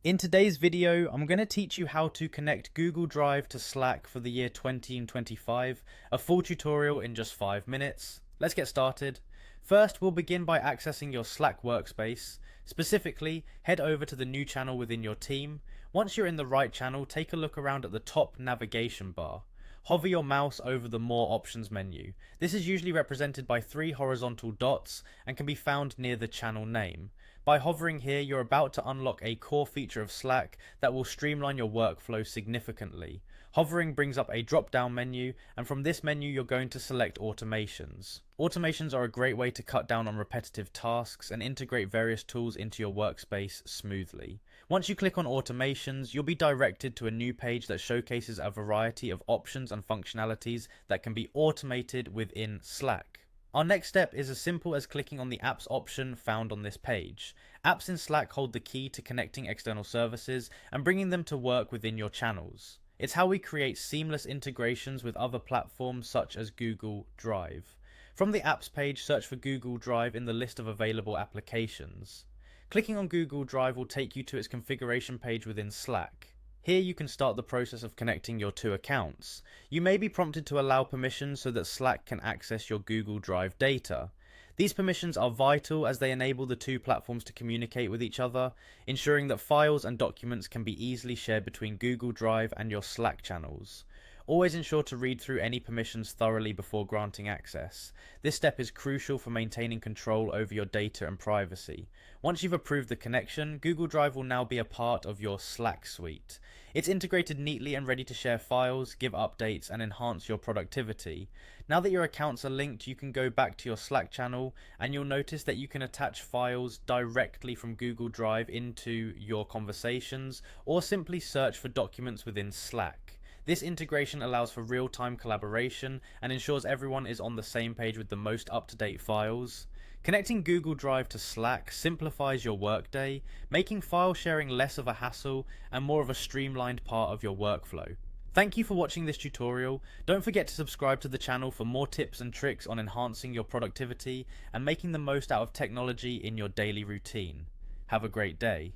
In today's video, I'm going to teach you how to connect Google Drive to Slack for the year 2025, a full tutorial in just 5 minutes. Let's get started. First, we'll begin by accessing your Slack workspace. Specifically, head over to the new channel within your team. Once you're in the right channel, take a look around at the top navigation bar. Hover your mouse over the More Options menu. This is usually represented by 3 horizontal dots and can be found near the channel name. By hovering here, you're about to unlock a core feature of Slack that will streamline your workflow significantly. Hovering brings up a drop-down menu, and from this menu you're going to select Automations. Automations are a great way to cut down on repetitive tasks and integrate various tools into your workspace smoothly. Once you click on Automations, you'll be directed to a new page that showcases a variety of options and functionalities that can be automated within Slack. Our next step is as simple as clicking on the Apps option found on this page. Apps in Slack hold the key to connecting external services and bringing them to work within your channels. It's how we create seamless integrations with other platforms such as Google Drive. From the Apps page, search for Google Drive in the list of available applications. Clicking on Google Drive will take you to its configuration page within Slack. Here you can start the process of connecting your two accounts. You may be prompted to allow permissions so that Slack can access your Google Drive data. These permissions are vital as they enable the two platforms to communicate with each other, ensuring that files and documents can be easily shared between Google Drive and your Slack channels. Always ensure to read through any permissions thoroughly before granting access. This step is crucial for maintaining control over your data and privacy. Once you've approved the connection, Google Drive will now be a part of your Slack suite. It's integrated neatly and ready to share files, give updates, and enhance your productivity. Now that your accounts are linked, you can go back to your Slack channel and you'll notice that you can attach files directly from Google Drive into your conversations or simply search for documents within Slack. This integration allows for real-time collaboration and ensures everyone is on the same page with the most up-to-date files. Connecting Google Drive to Slack simplifies your workday, making file sharing less of a hassle and more of a streamlined part of your workflow. Thank you for watching this tutorial. Don't forget to subscribe to the channel for more tips and tricks on enhancing your productivity and making the most out of technology in your daily routine. Have a great day.